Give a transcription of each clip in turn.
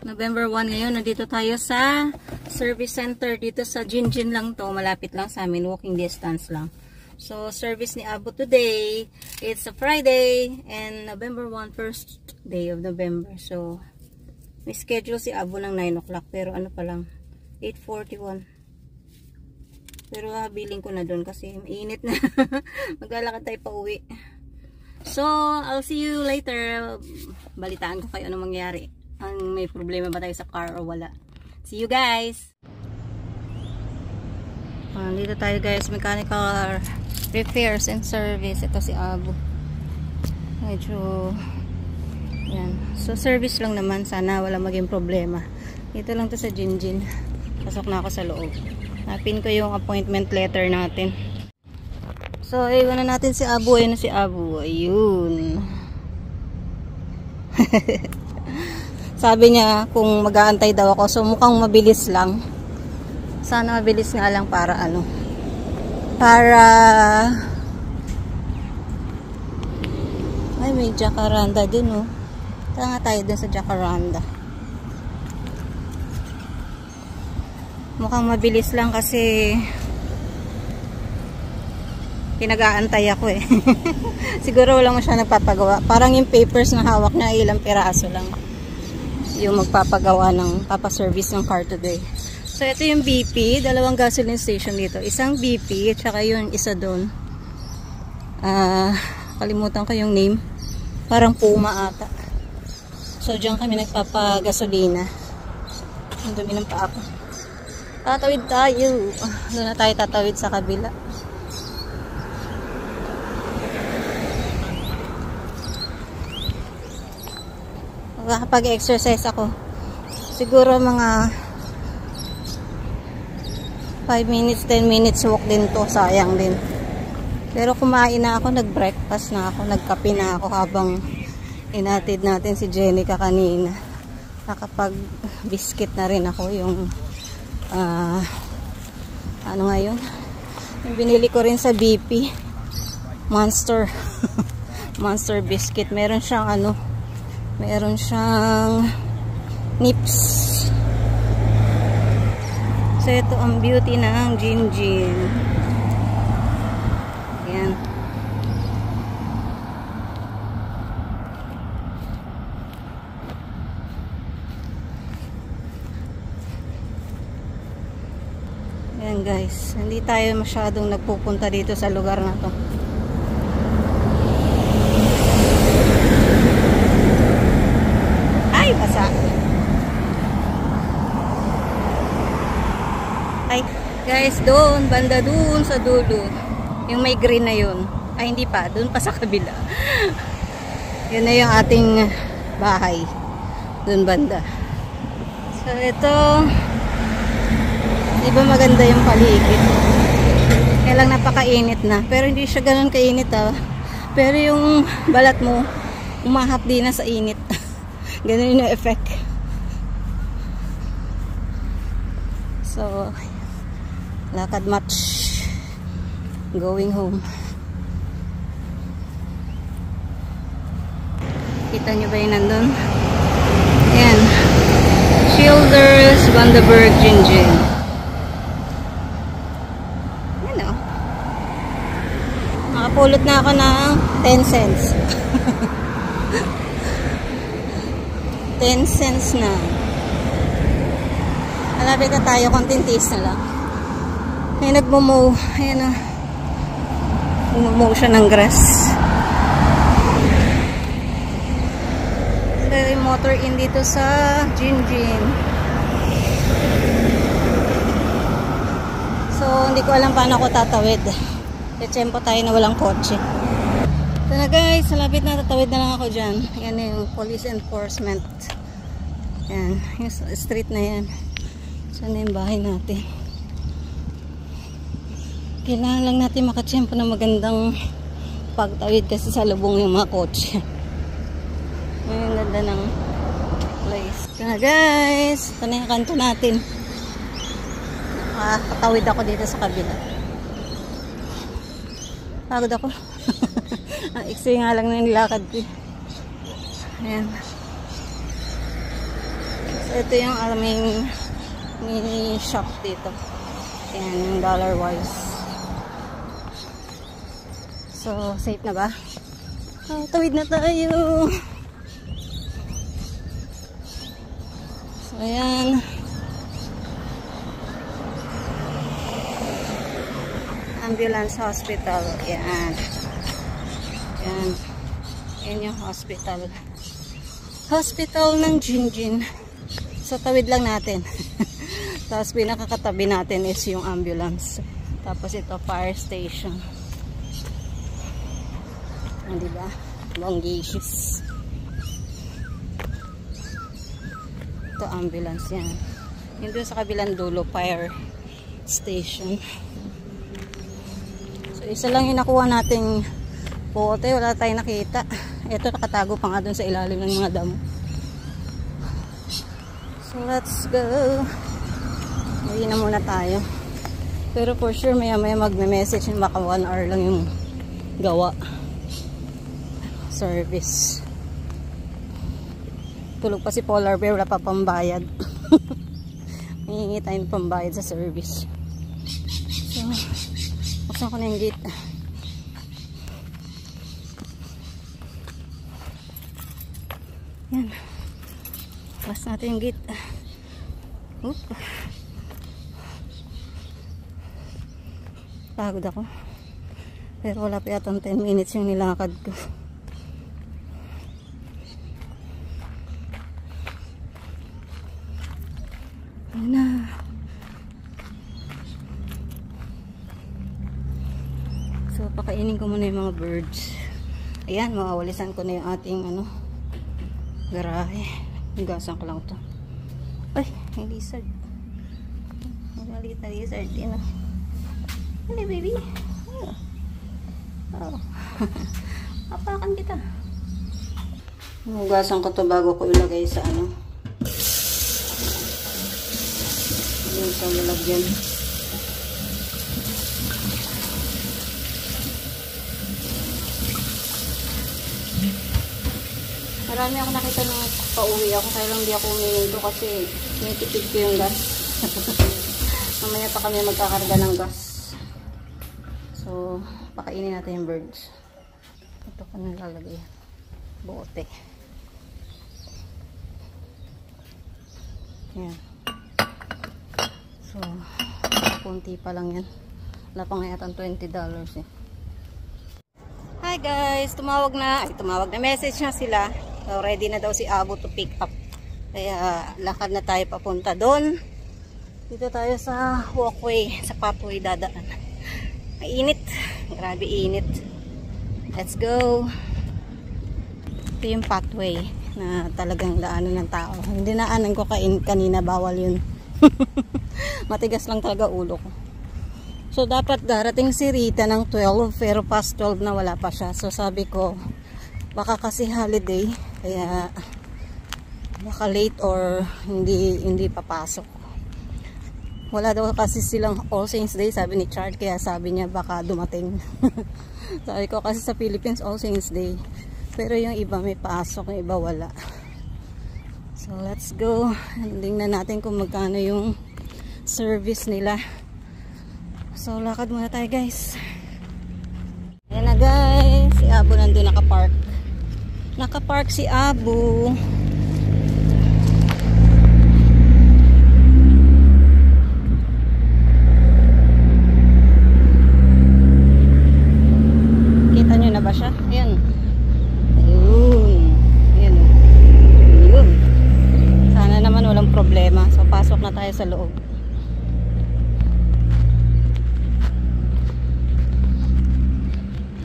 November 1 ngayon. Nandito tayo sa service center. Dito sa Jinjin lang to. Malapit lang sa amin. Walking distance lang. So, service ni Abo today. It's a Friday. And November 1, first day of November. So, may schedule si Abo ng 9 o'clock. Pero ano pa lang, 8:41. Pero billing ko na doon kasi mainit na. Maglalakad tayo pa uwi. So, I'll see you later. Balitaan ko kayo anong mangyari. May problema ba tayo sa car o wala. See you guys! Dito tayo guys, mechanical repairs and service. Ito si Abo. Medyo yan. So service lang naman, sana wala maging problema. Dito lang to sa Jinjin. Pasok na ako sa loob. Napin ko yung appointment letter natin. So iwan na natin si Abo. Ayun na si Abo. Ayun. Sabi niya kung mag-aantay daw ako. So mukhang mabilis lang. Sana mabilis nga lang para ano. Para ay may jacaranda dun oh. Tara nga tayo dun sa jacaranda. Mukhang mabilis lang kasi pinag-aantay ako eh. Siguro wala mo siya nagpapagawa. Parang yung papers na hawak na ilang piraso lang yung magpapagawa ng papaservice ng car today. So ito yung BP, dalawang gasoline station dito. Isang BP at saka yung isa doon. Kalimutan ko yung name. Parang Puma ata. So diyan kami nagpapagasolina. Ang dumi ng paa ko. Tatawid tayo. Doon na tayo tatawid sa kabila. Makakapag-exercise ako. Siguro mga 5 minutes, 10 minutes walk din to. Sayang din. Pero kumain na ako, nag-breakfast na ako, nagkape na ako habang inatid natin si Jenica kanina. Nakapag-biscuit na rin ako yung ano nga yun? Yung binili ko rin sa BP. Monster. Monster biscuit. Meron siyang ano, meron siyang nips. So ito ang beauty ng Jinjin. Ayan. Ayan guys, hindi tayo masyadong nagpupunta dito sa lugar na to. Ay, basa. Ay, guys, doon, banda doon sa dulo. Yung may green na yun. Ay, hindi pa. Doon pa sa kabila. Yun na yung ating bahay. Doon banda. So, ito. Di ba maganda yung paligid? Kaya lang napakainit na. Pero hindi siya ganun kainit ah. Pero yung balat mo, umahapdi na sa init. Ganun yung effect. So, lakad much. Going home. Kita nyo ba yung nandun? Ayan. Childers, Vandenberg, Jinjin. Ayan o. Nakapulot na ako ng 10 cents. 10 cents na. Malapit na tayo, konting tiis na lang. May nagmo-mow. Ayan o. Nagmo-mow siya ng grass. So, yung motor in dito sa Jinjin. So, hindi ko alam paano ako tatawid. Tetsempo tayo na walang kotse. So na guys, malapit na, tatawid na lang ako dyan. Yan yung police enforcement. Yan, yung street na yan. Saan na yung bahay natin? Kailangan lang natin makatsempo na magandang pagtawid kasi sa lubong yung mga kotse. Yung ganda ng place. So na guys, ito na yung kanto natin. Patawid ako dito sa kabila. Pagod ako. Ang iksi nga lang na nilakad ko. Ayan. So, ito yung aming mini shop dito. Yan, yung dollar wise. So, safe na ba? Oh, tawid na tayo. So, ayan. Ambulance hospital. Yan. Yan. Yan yung hospital. Hospital ng Jinjin. So, tawid lang natin. Tapos, pinakakatabi natin is yung ambulance. Tapos, ito, fire station. Diba? Longacious. Ito, ambulance yan. Yung doon sa kabilang dulo, fire station. So, isa lang yung nakuha nating bote. Wala tayong nakita. Ito, nakatago pa nga doon sa ilalim ng mga damo. So, let's go. Uwi na muna tayo. Pero for sure, maya-maya magme-message. Baka 1 hour lang yung gawa. Service. Tulog pa si Polar Bear. Wala pa pambayad. Hihingi tayo ng pambayad sa service. So, buksan ko na yung gate. Yan. Buksan natin yung gate. Oop. Pagod ako. Pero wala pa yatang 10 minutes yung nilakad ko. Ayan na. So, pakainin ko muna yung mga birds. Ayan, mawawalisan ko na yung ating garahe. Higasan ko lang ito. Ay, may lizard. May maliit na lizard din. Hello, baby. Oh. Apakan kita. Hugasan ko to bago ko ilagay sa yung sa lalagyan. Marami ako nakita nung pauwi ako, kaya lang di ako umihinto kasi tinitipid ko yung gas. Mamaya pa kami magkakarga ng gas. So, pakainin natin yung birds. Ito ko nilalagay. Bote. Yan. So, kunti pa lang yan. Wala pa nga yatang $20 eh. Hi guys! Tumawag na message na sila. So, ready na daw si Abo to pick up. Kaya, lakad na tayo papunta doon. Dito tayo sa walkway, sa pathway dadaan. Mainit. Grabe init. Let's go. Ito yung pathway na talagang daanan ng tao. Hindi naanan ko kanina, bawal yun. Matigas lang talaga ulo ko. So, dapat darating si Rita ng 12, pero past 12 na wala pa siya. So, sabi ko, baka kasi holiday, kaya baka late or hindi papasok. Wala daw kasi silang All Saints Day, sabi ni Chard, kaya sabi niya baka dumating. Sabi ko kasi sa Philippines All Saints Day, pero yung iba may pasok, yung iba wala. So let's go. Tingnan natin kung magkano yung service nila. So lakad muna tayo guys. Ayan na guys, si Abu nandun nakapark. Nakapark si Abu. Siya. Ayan. Ayun. Ayan. Ayun. Sana naman walang problema. So, pasok na tayo sa loob.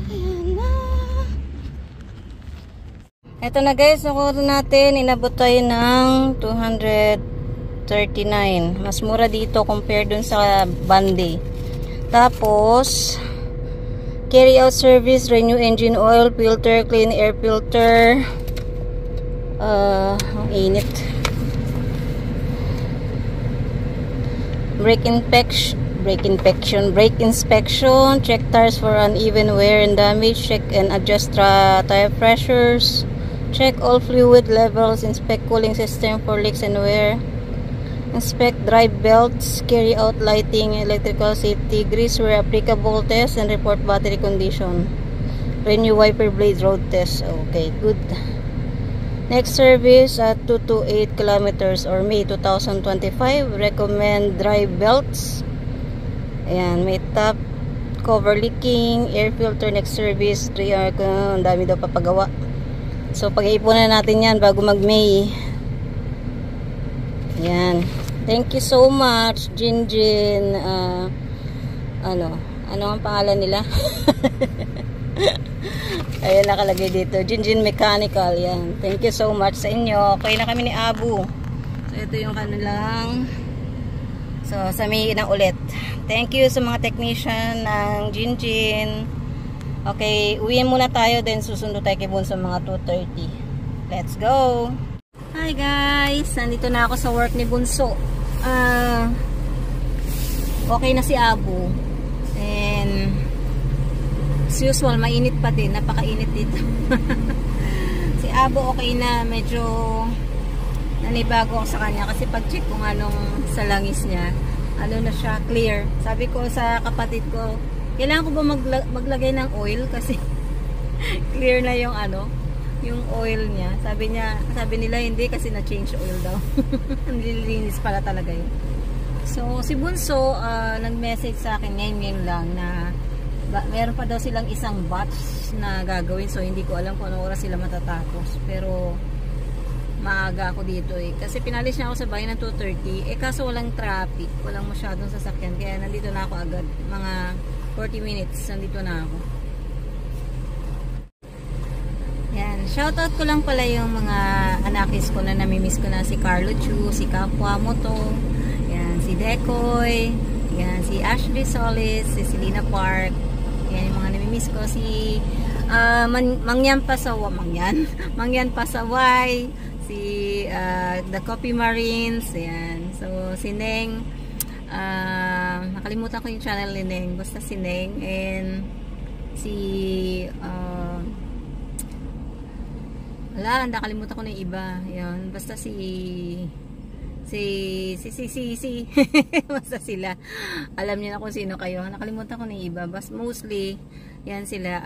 Ayan na. Ito na guys. Nakuha natin. Inabot tayo ng 239. Mas mura dito compare dun sa Bande. Tapos carry out service, renew engine oil, filter, clean air filter. Ang init. Brake inspection, check tires for uneven wear and damage, check and adjust tire pressures, Check all fluid levels. Inspect cooling system for leaks and wear. Inspect drive belts. Carry out lighting, electrical safety, grease where applicable test, and report battery condition. Renew wiper blades road test. Okay, good. Next service at 228 kilometers or May 2025. Recommend drive belts. Ayan, may top cover leaking, air filter. Next service 3 hour. Ang dami daw papagawa. So pag-iipunan natin yan bago mag-May. Ayan. Thank you so much, Jinjin. Ano ang pangalan nila? Ayan, nakalagay dito, Jinjin Mechanical. Yan, thank you so much sa inyo. Okay na kami ni Abu. So ito yung kanilang, so sa May na ulit. Thank you sa mga technician ng Jinjin. Okay, uwiin muna tayo, then susundo tayo kay Bunso mga 2:30. Let's go. Hi guys, nandito na ako sa work ni Bunso. Okay na si Abu, and as usual, mainit pa din. Napakainit dito. Si Abo okay na. Medyo nanibago ako sa kanya. Kasi pag-check kung anong sa langis niya, ano na siya, clear. Sabi ko sa kapatid ko, kailangan ko ba maglagay ng oil? Kasi clear na yung yung oil niya. Sabi nila hindi kasi na-change oil daw. Nililinis pala talaga yun. So, si Bunso, nag-message sa akin ngayon lang na meron pa daw silang isang batch na gagawin, so hindi ko alam kung anong oras sila matatapos, pero maaga ako dito kasi pinalis niya ako sa bahay ng 2:30 kaso walang traffic, walang masyadong sasakyan, kaya nandito na ako agad, mga 40 minutes nandito na ako. Yan, shoutout ko lang pala yung mga anakis ko na namimiss ko na, si Carlo Chu, si Kapwa Moto, yan, si Decoy, yan, si Ashley Solis, si Selena Park. Yan yung mga namimiss ko. Si Mangyan Pasaway, si The Coffee Marines, yan. So si Neng, nakalimutan ko yung channel ni Neng, basta si Neng, and si nakalimutan ko na yung iba, yan. Basta basta sila, alam niyo na kung sino kayo. Nakalimutan ko na yung iba, but mostly yan sila,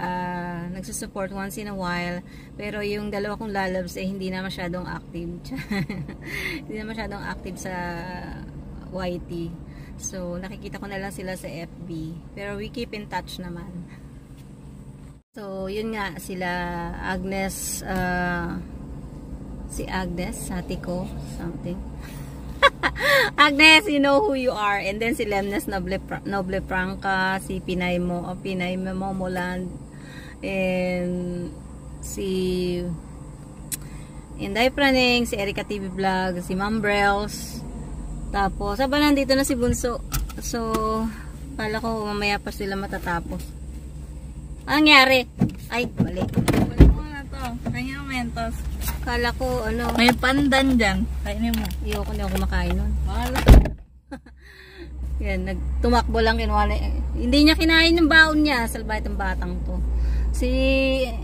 nagsusupport once in a while, pero yung dalawa kong lalabs hindi na masyadong active. Hindi na masyadong active sa YT, so nakikita ko na lang sila sa FB, pero we keep in touch naman. So yun nga, sila Agnes, si Agnes Satiko something. Agnes, you know who you are. And then si Lemnes Noble Franca, si Pinay Momoland, and si Inday Praneng, si Erika TV Vlog, si Ma'am Brels. Tapos aba, nandito na si Bunso. So pala ko mamaya pa sila matatapos. Anong nangyari? Ay, mali. Balik mo na to. Kanya mentos. Kala ko, may pandan dyan. Kainin mo. Ayoko na ako kumakain nun. Wala. Yan, nagtumakbo lang kinuha na. Hindi niya kinain ng baon niya. Salbait ang batang to. Si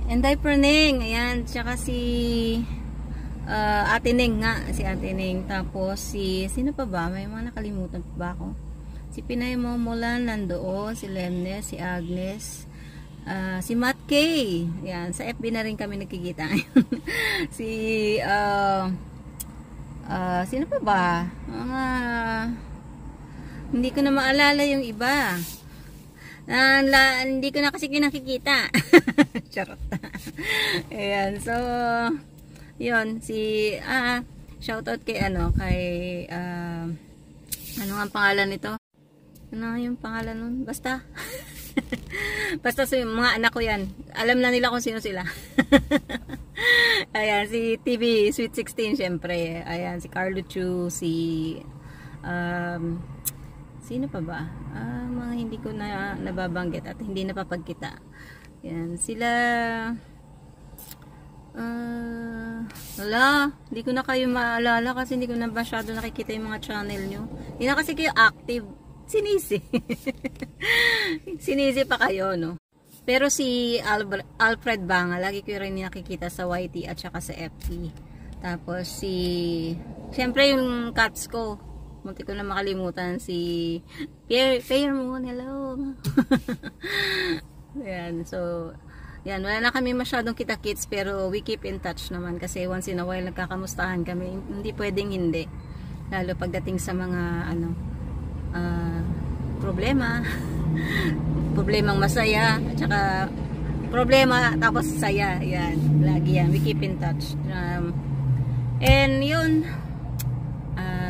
Inday Praneng, ayan. Tsaka si Ate Neng nga. Si Ate Neng. Tapos sino pa ba? May mga nakalimutan pa ba ako? Si Pinay Momolan nandoon. Si Lemnes, si Agnes. Si Matt K. Yan, sa FB na rin kami nagkikita. Si sino pa ba? Hindi ko na maalala yung iba. Hindi ko na kasi kinakikita. Charot. Ayan, so yun, shoutout kay ano ang pangalan nito? Ano yung pangalan nun? Basta basta sa mga anak ko yan, alam na nila kung sino sila. Ayan, si TV Sweet 16 syempre. Ayan, si Carlo Chu, si sino pa ba? Mga hindi ko na nababanggit at hindi napapagkita. Ayan, sila wala, hindi ko na kayo maalala kasi hindi ko na masyado nakikita yung mga channel nyo. Hindi na kasi kayo active. Sinisi. Sinisi pa kayo, no? Pero si Alfred Banga, lagi ko rin nakikita sa YT at saka sa FT. Tapos siyempre yung cats ko, munti ko na makalimutan, si Pierre Moon, hello. Yan, so, yan, wala na kami masyadong kita-kits, pero we keep in touch naman kasi once in a while nagkakamustahan kami, hindi pwedeng hindi. Lalo pagdating sa mga, problemang masaya, at saka problema tapos saya, yan, lagi yan, we keep in touch. And yun,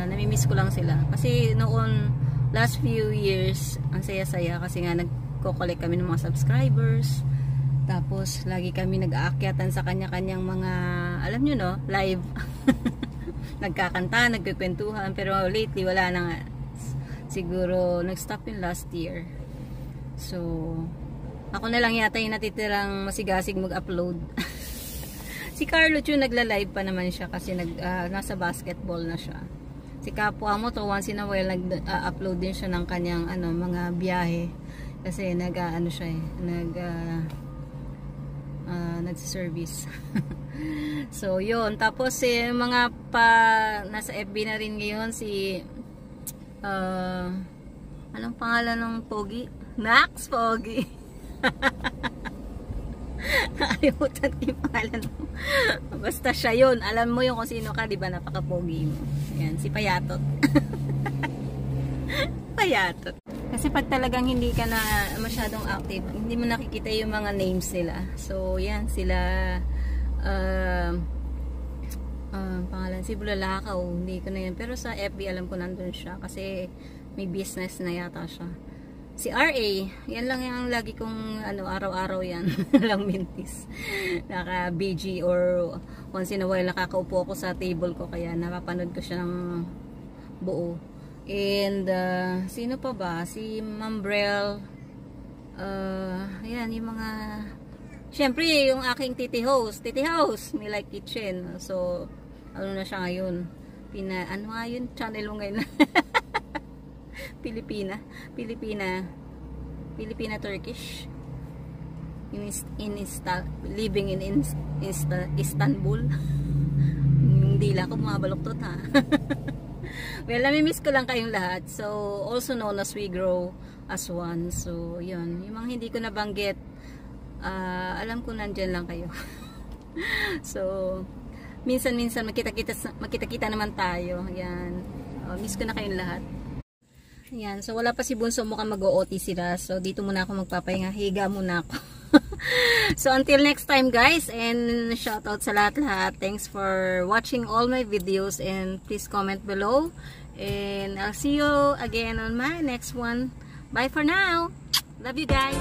namimiss ko lang sila kasi noon, last few years, ang saya-saya kasi nga nagko-collect kami ng mga subscribers, tapos lagi kami nag-aakyatan sa kanya-kanyang mga, alam nyo no, live. Nagkakanta, nagkukwentuhan, pero lately wala na nga. Siguro nag-stop yun last year. So, ako na lang yata yung natitirang masigasig mag-upload. Si Carlo Chu nagla-live pa naman siya kasi nasa basketball na siya. Si Kapwa mo to once in a while nag-upload din siya ng kanyang mga biyahe kasi nagse-service. So, yun. Tapos mga nasa FB na rin ngayon si anong pangalan ng Pogi? Max Pogi. Nakalimutan ko yung pangalan mo. Basta siya yun. Alam mo yung kung sino ka, diba? Napaka-pogi mo. Ayan, si Payatot. Payatot. Kasi pag talagang hindi ka na masyadong active, hindi mo nakikita yung mga names nila. So, yan, sila pangalan, si Bulalakaw, hindi ko na yan. Pero sa FB, alam ko nandun siya. Kasi may business na yata siya. Si RA, yan lang yung lagi kong araw-araw yan. Lang mintis. Naka-BG or once in a while nakakaupo ako sa table ko kaya napapanood ko siya ng buo. And sino pa ba? Si Mambrel. Ayan, yung mga syempre yung aking Titi Host, may like kitchen. So, ano na siya ngayon? Ano nga yun? Channel mo ngayon. Filipina Turkish living in Istanbul. Hindi lang ako mabaloktot ha. Well, namimiss ko lang kayong lahat. So, also known as We Grow as One. So, yun. Yung mga hindi ko nabanggit, alam ko nandyan lang kayo. So, minsan-minsan magkita-kita naman tayo. Yan. Miss ko na kayong lahat. Yan. So, wala pa si Bunso, mukhang mag-OT sila. So, dito muna ako magpapahinga. Higa muna ako. So, until next time guys, and shoutout sa lahat-lahat. Thanks for watching all my videos and please comment below. And I'll see you again on my next one. Bye for now. Love you guys.